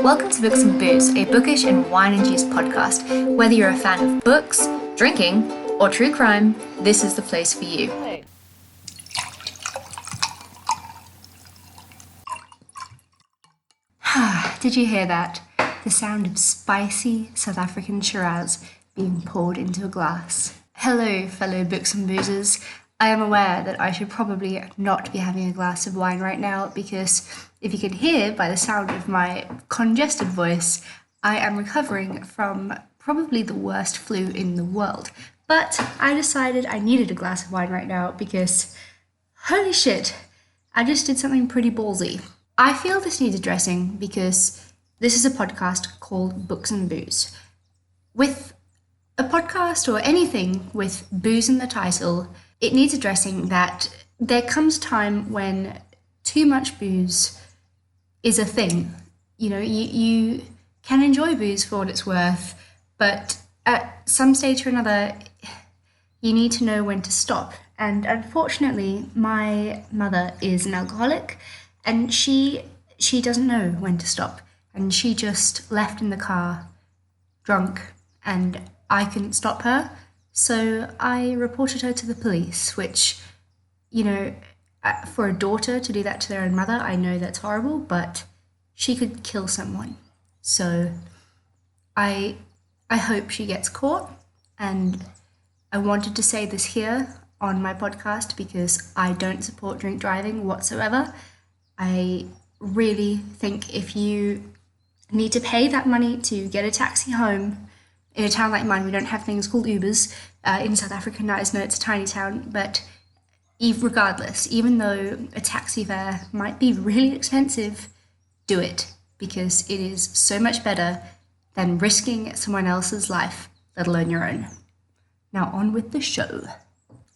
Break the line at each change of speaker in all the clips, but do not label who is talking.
Welcome to Books and Booze, a bookish and wine-induced podcast. Whether you're a fan of books, drinking, or true crime, this is the place for you. Did you hear that? The sound of spicy South African Shiraz being poured into a glass. Hello, fellow books and boozers. I am aware that I should probably not be having a glass of wine right now because if you can hear by the sound of my congested voice, I am recovering from probably the worst flu in the world. But I decided I needed a glass of wine right now because, holy shit, I just did something pretty ballsy. I feel this needs addressing because this is a podcast called Books and Booze. With a podcast or anything with booze in the title, it needs addressing that there comes a time when too much booze is a thing. You know, you can enjoy booze for what it's worth, but at some stage or another, you need to know when to stop. And unfortunately, my mother is an alcoholic, and she doesn't know when to stop. And she just left in the car, drunk, and I couldn't stop her. So I reported her to the police, which, you know, for a daughter to do that to their own mother, I know that's horrible, but she could kill someone. So I hope she gets caught, and I wanted to say this here on my podcast because I don't support drink driving whatsoever. I really think if you need to pay that money to get a taxi home, in a town like mine, we don't have things called Ubers. In South Africa, I know it's a tiny town, but regardless, even though a taxi fare might be really expensive, do it, because it is so much better than risking someone else's life, let alone your own. Now on with the show.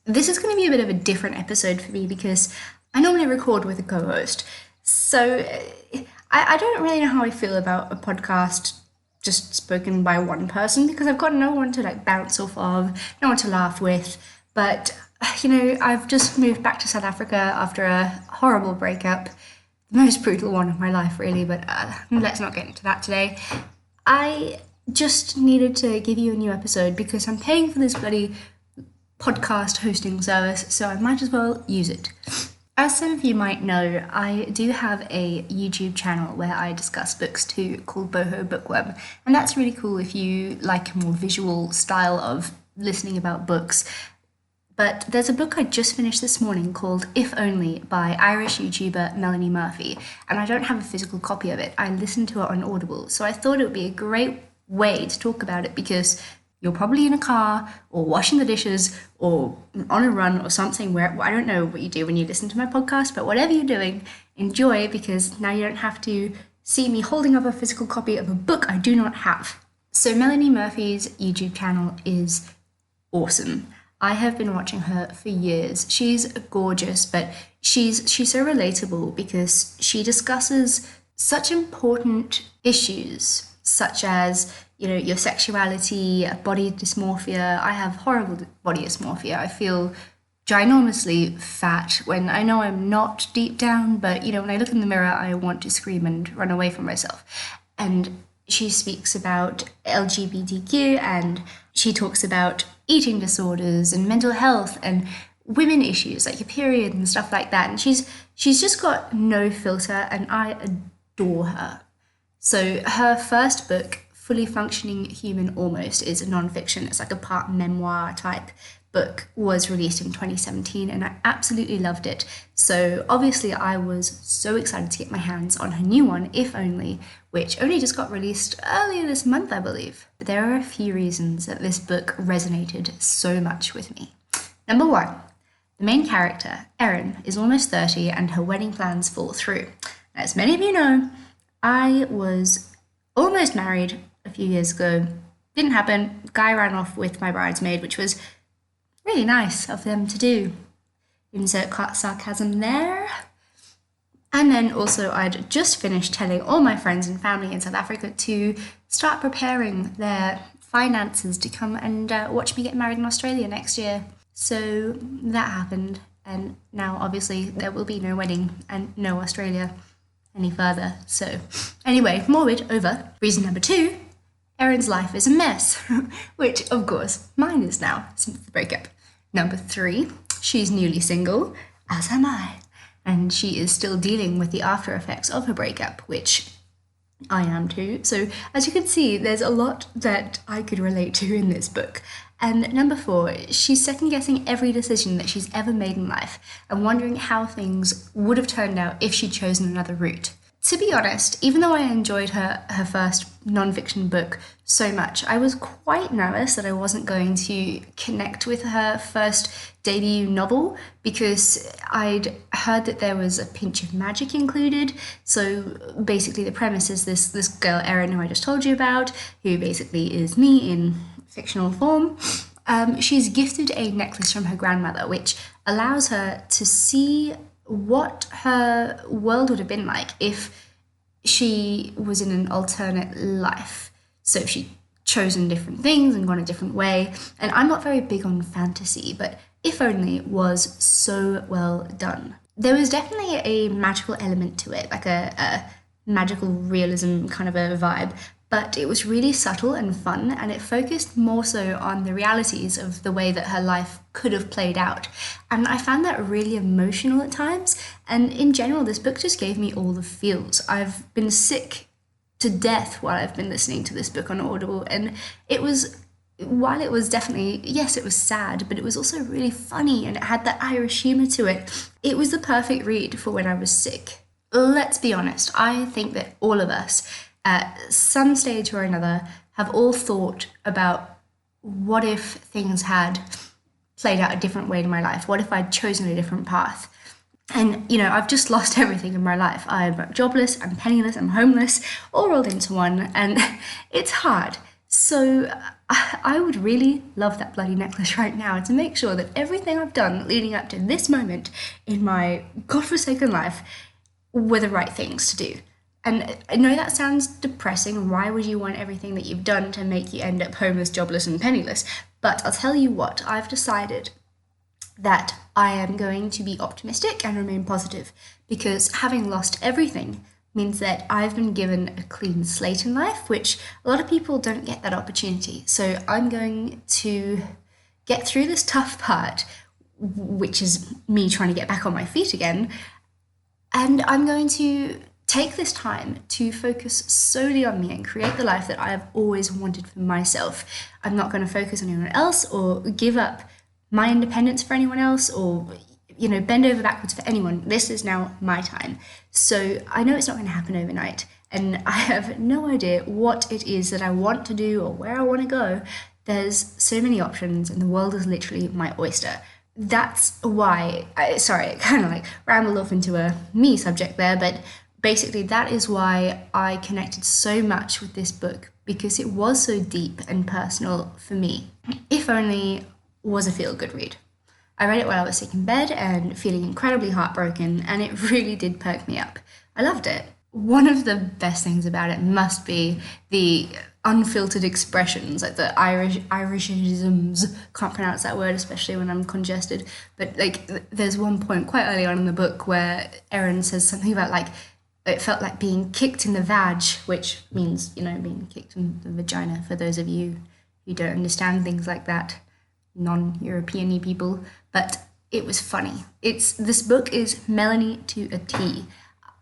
This is going to be a bit of a different episode for me because I normally record with a co-host. So I don't really know how I feel about a podcast just spoken by one person because I've got no one to bounce off of, no one to laugh with. But, you know, I've just moved back to South Africa after a horrible breakup, the most brutal one of my life, really, but let's not get into that today. I just needed to give you a new episode because I'm paying for this bloody podcast hosting service, so I might as well use it. As some of you might know, I do have a YouTube channel where I discuss books too, called Boho Bookworm, and that's really cool if you like a more visual style of listening about books. But there's a book I just finished this morning called If Only by Irish YouTuber Melanie Murphy, and I don't have a physical copy of it. I listened to it on Audible, so I thought it would be a great way to talk about it because you're probably in a car or washing the dishes or on a run or something where I don't know what you do when you listen to my podcast, but whatever you're doing, enjoy because now you don't have to see me holding up a physical copy of a book I do not have. So Melanie Murphy's YouTube channel is awesome. I have been watching her for years. She's gorgeous, but she's so relatable because she discusses such important issues such as, you know, your sexuality, body dysmorphia. I have horrible body dysmorphia. I feel ginormously fat when I know I'm not deep down, but, you know, when I look in the mirror, I want to scream and run away from myself. And she speaks about LGBTQ and she talks about eating disorders and mental health and women issues like your period and stuff like that. And she's just got no filter and I adore her. So her first book, Fully Functioning Human Almost, is a non-fiction. It's like a part memoir type book, was released in 2017 and I absolutely loved it. So obviously I was so excited to get my hands on her new one, If Only, which only just got released earlier this month, I believe. But there are a few reasons that this book resonated so much with me. Number one, the main character, Erin, is almost 30 and her wedding plans fall through. As many of you know, I was almost married a few years ago. Didn't happen. Guy ran off with my bridesmaid, which was really nice of them to do. Insert sarcasm there. And then also I'd just finished telling all my friends and family in South Africa to start preparing their finances to come and watch me get married in Australia next year. So that happened. And now obviously there will be no wedding and no Australia. any further. So anyway, morbid over. Reason number 2, Erin's life is a mess, which of course mine is now since the breakup. Number 3, she's newly single, as am I, and she is still dealing with the after effects of her breakup, which I am too. So as you can see, there's a lot that I could relate to in this book. And number 4, she's second guessing every decision that she's ever made in life and wondering how things would have turned out if she'd chosen another route. To be honest, even though I enjoyed her first non-fiction book so much, I was quite nervous that I wasn't going to connect with her first debut novel because I'd heard that there was a pinch of magic included. So basically the premise is this girl, Erin, who I just told you about, who basically is me in fictional form. She's gifted a necklace from her grandmother, which allows her to see what her world would have been like if she was in an alternate life. So if she'd chosen different things and gone a different way. And I'm not very big on fantasy, but If Only was so well done. There was definitely a magical element to it, like a magical realism kind of a vibe, but it was really subtle and fun, and it focused more so on the realities of the way that her life could have played out. And I found that really emotional at times, and in general, this book just gave me all the feels. I've been sick to death while I've been listening to this book on Audible, and while it was definitely, yes, it was sad, but it was also really funny, and it had that Irish humour to it. It was the perfect read for when I was sick. Let's be honest, I think that all of us, at some stage or another, have all thought about what if things had played out a different way in my life? What if I'd chosen a different path? And, I've just lost everything in my life. I'm jobless, I'm penniless, I'm homeless, all rolled into one, and it's hard. So I would really love that bloody necklace right now to make sure that everything I've done leading up to this moment in my godforsaken life were the right things to do. And I know that sounds depressing. Why would you want everything that you've done to make you end up homeless, jobless, and penniless? But I'll tell you what, I've decided that I am going to be optimistic and remain positive, because having lost everything means that I've been given a clean slate in life, which a lot of people don't get that opportunity. So I'm going to get through this tough part, which is me trying to get back on my feet again, and I'm going to take this time to focus solely on me and create the life that I have always wanted for myself. I'm not going to focus on anyone else or give up my independence for anyone else or, bend over backwards for anyone. This is now my time. So I know it's not going to happen overnight, and I have no idea what it is that I want to do or where I want to go. There's so many options, and the world is literally my oyster. That's why, I kind of like rambled off into a me subject there, but basically that is why I connected so much with this book, because it was so deep and personal for me. If Only was a feel-good read. I read it while I was sick in bed and feeling incredibly heartbroken, and it really did perk me up. I loved it. One of the best things about it must be the unfiltered expressions, like the Irishisms. Can't pronounce that word, especially when I'm congested. But there's one point quite early on in the book where Erin says something about it felt like being kicked in the vag, which means, being kicked in the vagina, for those of you who don't understand things like that, non-European-y people. But it was funny. This book is Melanie to a T.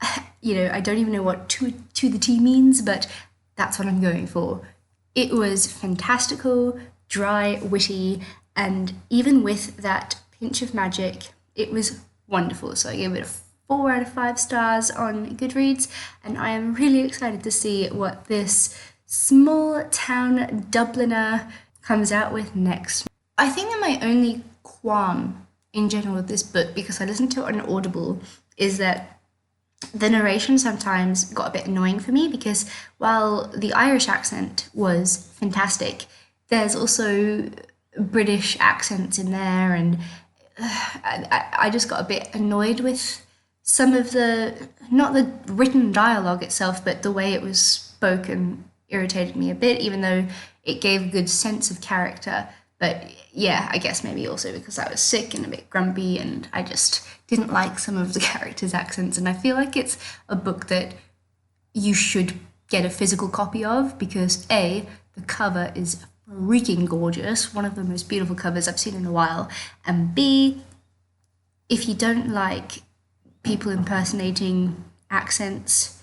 I don't even know what to the T means, but that's what I'm going for. It was fantastical, dry, witty, and even with that pinch of magic, it was wonderful. So I gave it a 4 out of 5 stars on Goodreads, and I am really excited to see what this small town Dubliner comes out with next. I think that my only qualm in general with this book, because I listened to it on Audible, is that the narration sometimes got a bit annoying for me, because while the Irish accent was fantastic, there's also British accents in there, and I just got a bit annoyed with some of not the written dialogue itself, but the way it was spoken irritated me a bit, even though it gave a good sense of character. But yeah, I guess maybe also because I was sick and a bit grumpy and I just didn't like some of the characters' accents. And I feel like it's a book that you should get a physical copy of because A, the cover is freaking gorgeous, one of the most beautiful covers I've seen in a while, and B, if you don't like people impersonating accents,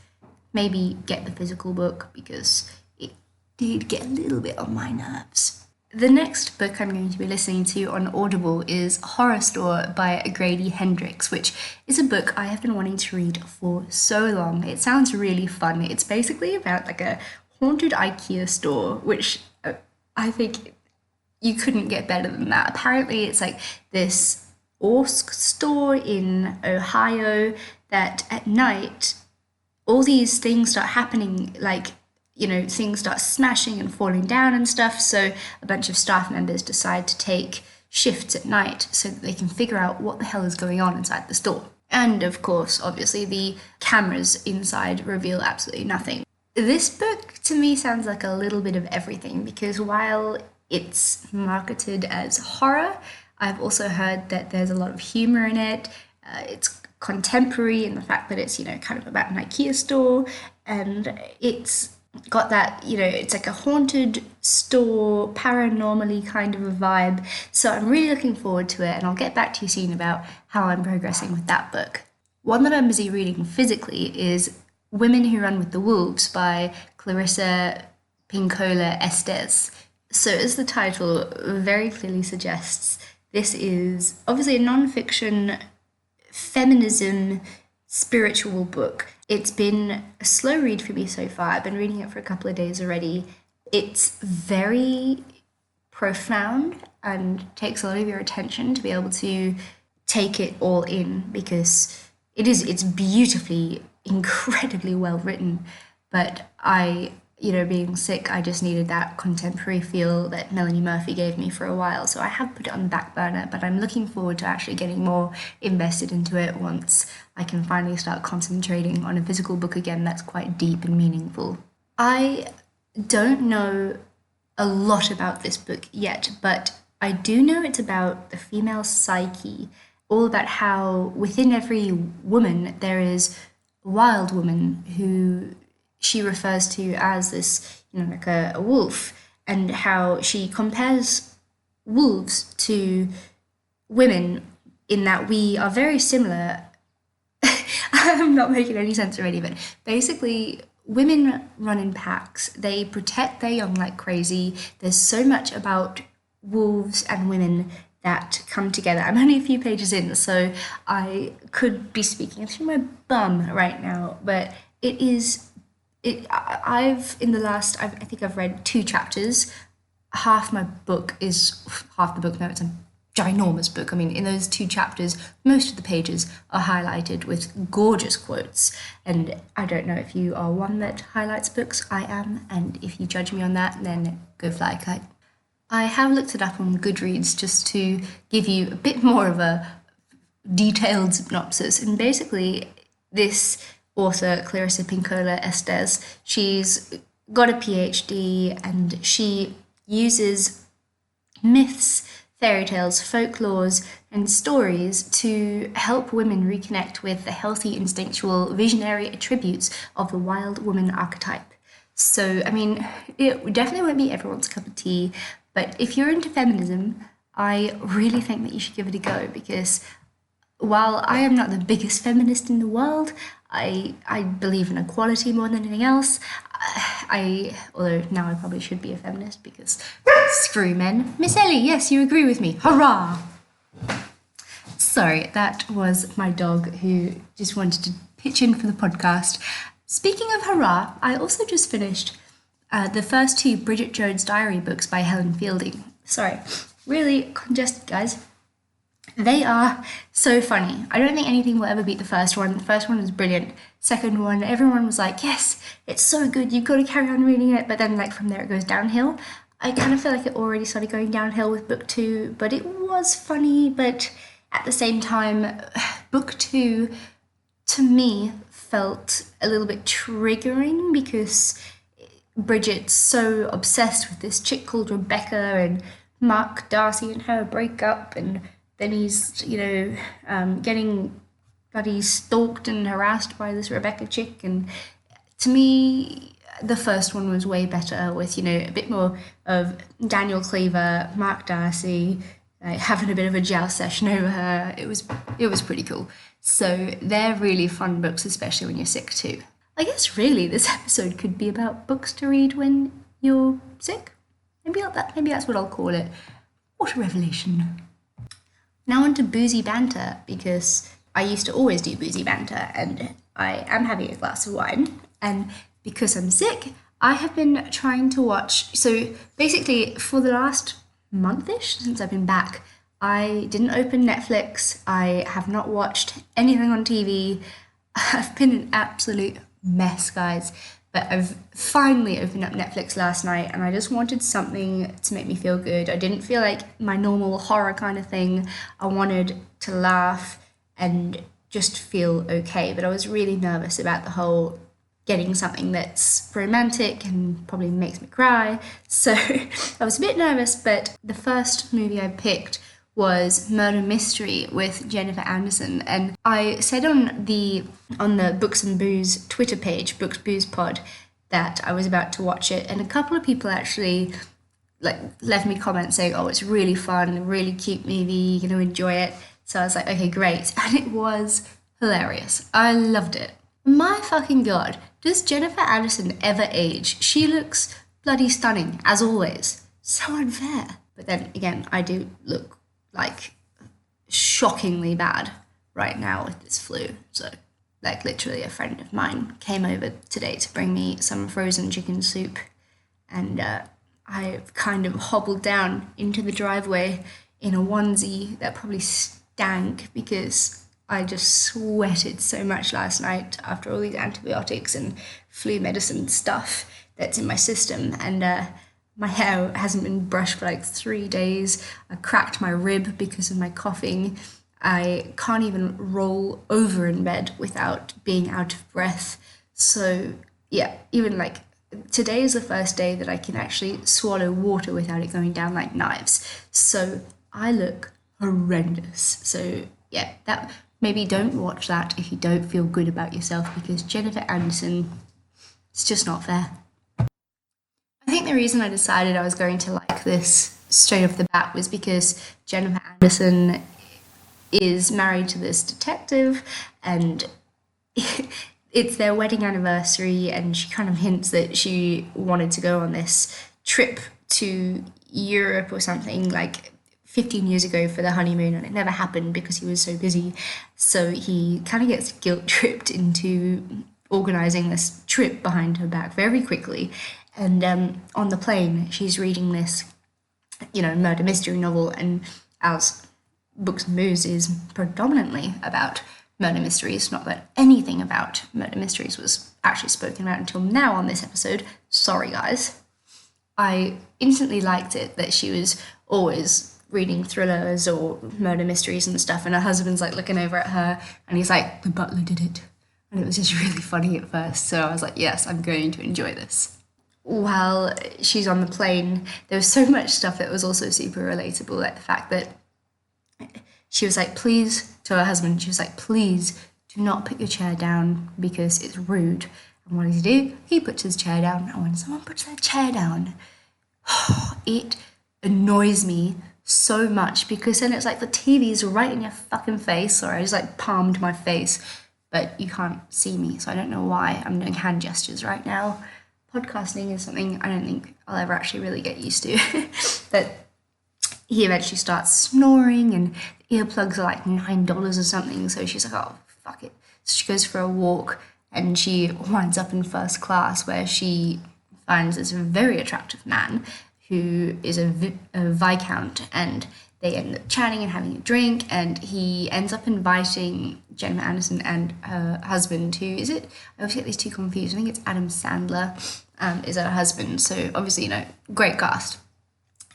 maybe get the physical book because it did get a little bit on my nerves. The next book I'm going to be listening to on Audible is Horrorstor by Grady Hendrix, which is a book I have been wanting to read for so long. It sounds really fun. It's basically about like a haunted IKEA store, which I think you couldn't get better than that. Apparently it's like this Orsk store in Ohio that at night all these things start happening, like, you know, things start smashing and falling down and stuff. So a bunch of staff members decide to take shifts at night so that they can figure out what the hell is going on inside the store. And of course, obviously, the cameras inside reveal absolutely nothing. This book to me sounds like a little bit of everything because while it's marketed as horror, I've also heard that there's a lot of humor in it. It's contemporary in the fact that it's, you know, kind of about an IKEA store, and it's got that, you know, it's like a haunted store, paranormally kind of a vibe. So I'm really looking forward to it, and I'll get back to you soon about how I'm progressing with that book. One that I'm busy reading physically is Women Who Run with the Wolves by Clarissa, Pinkola, Estes. So as the title very clearly suggests, this is obviously a non-fiction feminism spiritual book. It's been a slow read for me so far. I've been reading it for a couple of days already. It's very profound and takes a lot of your attention to be able to take it all in because it's beautifully, incredibly well written. But being sick, I just needed that contemporary feel that Melanie Murphy gave me for a while. So I have put it on the back burner, but I'm looking forward to actually getting more invested into it once I can finally start concentrating on a physical book again that's quite deep and meaningful. I don't know a lot about this book yet, but I do know it's about the female psyche, all about how within every woman there is a wild woman who she refers to as this, like a wolf, and how she compares wolves to women in that we are very similar. I'm not making any sense already, but basically women run in packs. They protect their young like crazy. There's so much about wolves and women that come together. I'm only a few pages in, so I could be speaking through my bum right now, but I think I've read 2 chapters. Half the book. No, it's a ginormous book. I mean, in those 2 chapters, most of the pages are highlighted with gorgeous quotes. And I don't know if you are one that highlights books. I am. And if you judge me on that, then go fly a kite. I have looked it up on Goodreads just to give you a bit more of a detailed synopsis. And basically, this author, Clarissa Pinkola Estes, she's got a PhD and she uses myths, fairy tales, folklores, and stories to help women reconnect with the healthy, instinctual, visionary attributes of the wild woman archetype. So, I mean, it definitely won't be everyone's cup of tea, but if you're into feminism, I really think that you should give it a go because while I am not the biggest feminist in the world, I believe in equality more than anything else. Although now I probably should be a feminist because screw men. Miss Ellie, yes, you agree with me. Hurrah! Sorry, that was my dog who just wanted to pitch in for the podcast. Speaking of hurrah, I also just finished the first 2 Bridget Jones' Diary books by Helen Fielding. Sorry, really congested, guys. They are so funny. I don't think anything will ever beat the first one. The first one was brilliant. Second one, everyone was like, yes, it's so good. You've got to carry on reading it. But then from there it goes downhill. I kind of feel like it already started going downhill with book 2, but it was funny. But at the same time, book 2, to me, felt a little bit triggering because Bridget's so obsessed with this chick called Rebecca and Mark Darcy and her break up, and then he's, getting bloody stalked and harassed by this Rebecca chick. And to me, the first one was way better with, a bit more of Daniel Cleaver, Mark Darcy, having a bit of a joust session over her. It was pretty cool. So they're really fun books, especially when you're sick too. I guess really this episode could be about books to read when you're sick. Maybe that's what I'll call it. What a revelation. Now on to boozy banter, because I used to always do boozy banter, and I am having a glass of wine. And because I'm sick, I have been trying to watch. So basically, for the last month-ish since I've been back, I didn't open Netflix. I have not watched anything on TV. I've been an absolute mess, guys. But I've finally opened up Netflix last night, and I just wanted something to make me feel good. I didn't feel like my normal horror kind of thing. I wanted to laugh and just feel okay. But I was really nervous about the whole getting something that's romantic and probably makes me cry. So I was a bit nervous, but the first movie I picked was Murder Mystery with Jennifer Anderson. And I said on the Books and Booze Twitter page, Books Booze Pod, that I was about to watch it, and a couple of people actually left me comments saying, oh, it's really fun, really cute movie, you're gonna enjoy it. So I was like, okay, great. And it was hilarious. I loved it. My fucking god, does Jennifer Anderson ever age? She looks bloody stunning, as always. So unfair. But then again, I do look like shockingly bad right now with this flu. So literally a friend of mine came over today to bring me some frozen chicken soup, and I kind of hobbled down into the driveway in a onesie that probably stank because I just sweated so much last night after all these antibiotics and flu medicine stuff that's in my system. And my hair hasn't been brushed for 3 days. I cracked my rib because of my coughing. I can't even roll over in bed without being out of breath. So yeah, even today is the first day that I can actually swallow water without it going down like knives. So I look horrendous. So yeah, that maybe don't watch that if you don't feel good about yourself, because Jennifer Anderson, it's just not fair. I think the reason I decided I was going to like this straight off the bat was because Jennifer Anderson is married to this detective, and it's their wedding anniversary, and she kind of hints that she wanted to go on this trip to Europe or something 15 years ago for the honeymoon, and it never happened because he was so busy. So he kind of gets guilt tripped into organizing this trip behind her back very quickly. And on the plane, she's reading this, murder mystery novel, and as Books and Booze is predominantly about murder mysteries, not that anything about murder mysteries was actually spoken about until now on this episode. Sorry, guys. I instantly liked it that she was always reading thrillers or murder mysteries and stuff, and her husband's looking over at her, and he's like, the butler did it. And it was just really funny at first, so I was like, yes, I'm going to enjoy this. While she's on the plane, there was so much stuff that was also super relatable, like the fact that she was like, please, to her husband, she was like, please do not put your chair down because it's rude. And what does he do? He puts his chair down, and when someone puts their chair down, it annoys me so much, because then it's the TV's right in your fucking face. Sorry, I just palmed my face, but you can't see me, so I don't know why I'm doing hand gestures right now. Podcasting is something I don't think I'll ever actually really get used to. But he eventually starts snoring, and the earplugs are $9 or something, so she's like, oh, fuck it. So she goes for a walk, and she winds up in first class, where she finds this very attractive man who is a viscount, and they end up chatting and having a drink, and he ends up inviting Jennifer Anderson and her husband, who is it? I always get these two confused. I think it's Adam Sandler is her husband. So obviously, great cast.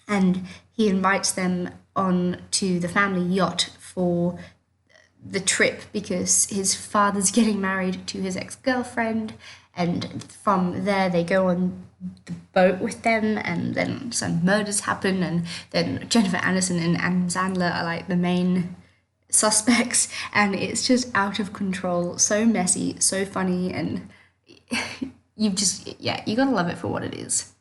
And he invites them on to the family yacht for the trip because his father's getting married to his ex-girlfriend, and from there they go on the boat with them, and then some murders happen, and then Jennifer Aniston and Adam Sandler are like the main suspects, and it's just out of control, so messy, so funny, and you gotta love it for what it is.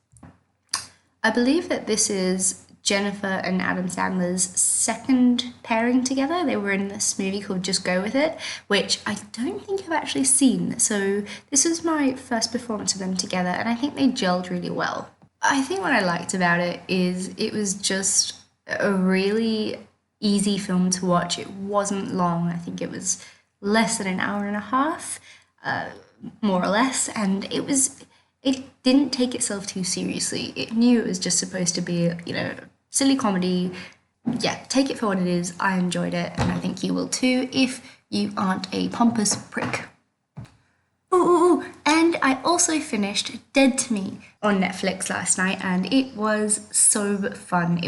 I believe that this is Jennifer and Adam Sandler's second pairing together. They were in this movie called Just Go With It, which I don't think I've actually seen. So this was my first performance of them together, and I think they gelled really well. I think what I liked about it is it was just a really easy film to watch. It wasn't long. I think it was less than an hour and a half, more or less, and it didn't take itself too seriously. It knew it was just supposed to be, silly comedy. Yeah, take it for what it is. I enjoyed it, and I think you will too if you aren't a pompous prick. Ooh, and I also finished Dead to Me on Netflix last night, and it was so fun.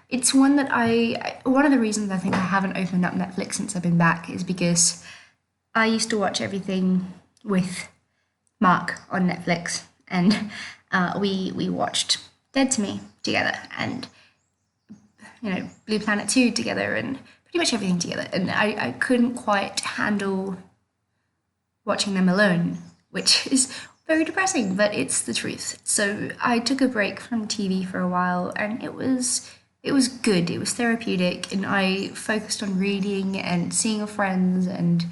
It's one that one of the reasons I think I haven't opened up Netflix since I've been back is because I used to watch everything with Mark on Netflix, and we watched Dead to Me together, and Blue Planet 2 together, and pretty much everything together, and I couldn't quite handle watching them alone, which is very depressing, but it's the truth. So I took a break from TV for a while, and it was good. It was therapeutic, and I focused on reading and seeing friends, and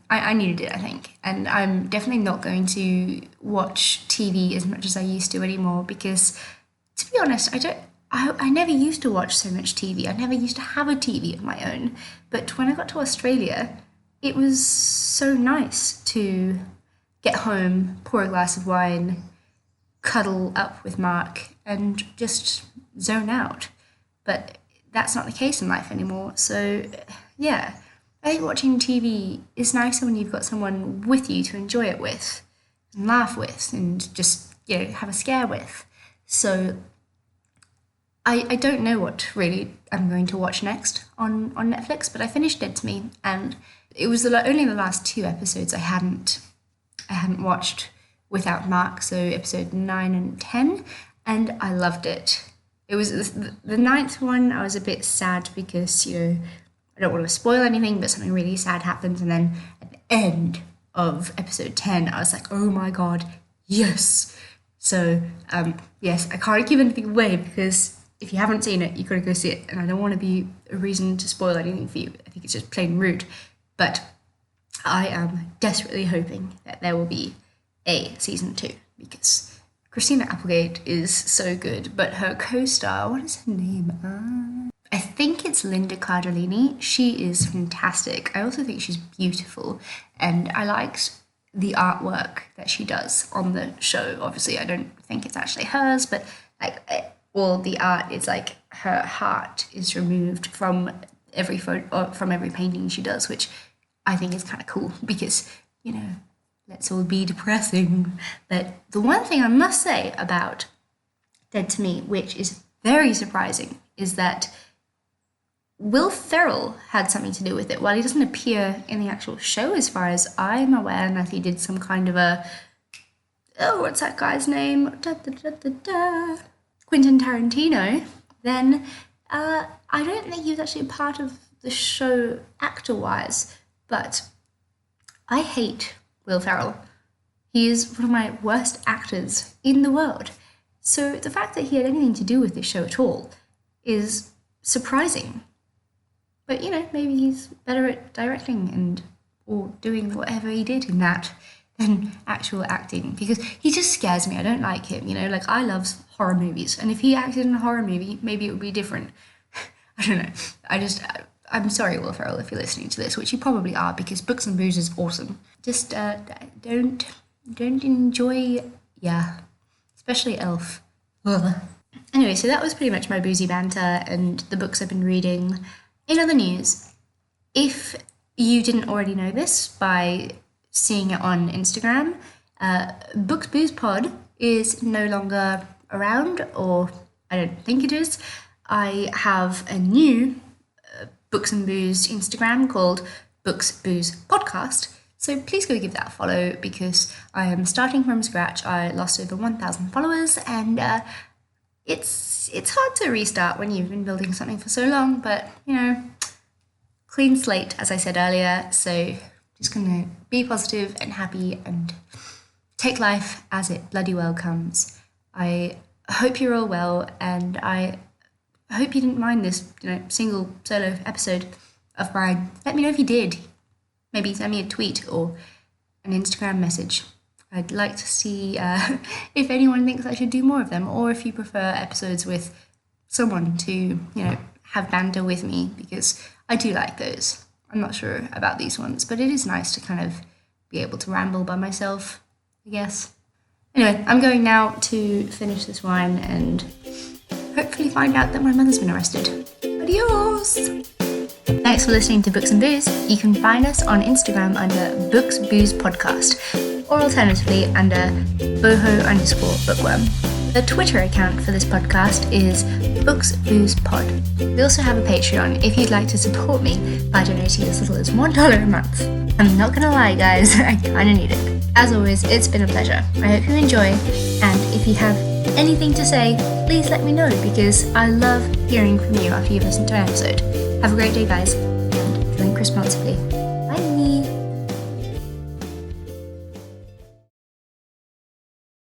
I needed it, I think. And I'm definitely not going to watch TV as much as I used to anymore, because, to be honest, I never used to watch so much TV. I never used to have a TV of my own. But when I got to Australia, it was so nice to get home, pour a glass of wine, cuddle up with Mark, and just zone out. But that's not the case in life anymore. So, yeah, I think watching TV is nicer when you've got someone with you to enjoy it with, and laugh with, and just, have a scare with. So I don't know what really I'm going to watch next on Netflix, but I finished Dead to Me, and it was only the last 2 episodes I hadn't watched without Mark, so episode 9 and 10, and I loved it. It was the 9th one. I was a bit sad because, I don't want to spoil anything, but something really sad happens, and then at the end of episode 10, I was like, oh my god, yes! So, yes, I can't give anything away, because if you haven't seen it, you've got to go see it, and I don't want to be a reason to spoil anything for you. I think it's just plain rude. But I am desperately hoping that there will be a season 2, because Christina Applegate is so good, but her co-star, what is her name? I think it's Linda Cardellini. She is fantastic. I also think she's beautiful, and I liked the artwork that she does on the show. Obviously, I don't think it's actually hers, but all the art is like her heart is removed from every photo, from every painting she does, which I think is kind of cool, because, let's all be depressing. But the one thing I must say about Dead to Me, which is very surprising, is that Will Ferrell had something to do with it. While he doesn't appear in the actual show, as far as I'm aware, unless he did some kind of what's that guy's name? Quentin Tarantino, then I don't think he was actually a part of the show actor-wise, but I hate Will Ferrell. He is one of my worst actors in the world. So the fact that he had anything to do with this show at all is surprising. But, maybe he's better at directing or doing whatever he did in that than actual acting, because he just scares me. I don't like him, I love horror movies, and if he acted in a horror movie, maybe it would be different. I don't know. I'm sorry, Will Ferrell, if you're listening to this, which you probably are, because Books and Booze is awesome. Just don't enjoy, especially Elf. Ugh. Anyway, so that was pretty much my boozy banter and the books I've been reading. In other news, if you didn't already know this by seeing it on Instagram, Books Booze Pod is no longer around, or I don't think it is. I have a new Books and Booze Instagram called Books Booze Podcast. So please go give that a follow because I am starting from scratch. I lost over 1,000 followers and it's hard to restart when you've been building something for so long, but clean slate, as I said earlier. So just gonna be positive and happy and take life as it bloody well comes. I hope you're all well, and I hope you didn't mind this, single solo episode of mine. Let me know if you did. Maybe send me a tweet or an Instagram message. I'd like to see if anyone thinks I should do more of them, or if you prefer episodes with someone to, have banter with me, because I do like those. I'm not sure about these ones, but it is nice to kind of be able to ramble by myself, I guess. Anyway, I'm going now to finish this wine and hopefully find out that my mother's been arrested. Adios! Thanks for listening to Books and Booze. You can find us on Instagram under Books Booze Podcast, or alternatively under boho_bookworm. The Twitter account for this podcast is Books Booze Pod. We also have a Patreon if you'd like to support me by donating as little as $1 a month. I'm not gonna lie, guys, I kinda need it. As always, it's been a pleasure. I hope you enjoy, and if you have anything to say, please let me know, because I love hearing from you after you've listened to an episode. Have a great day, guys, and drink responsibly.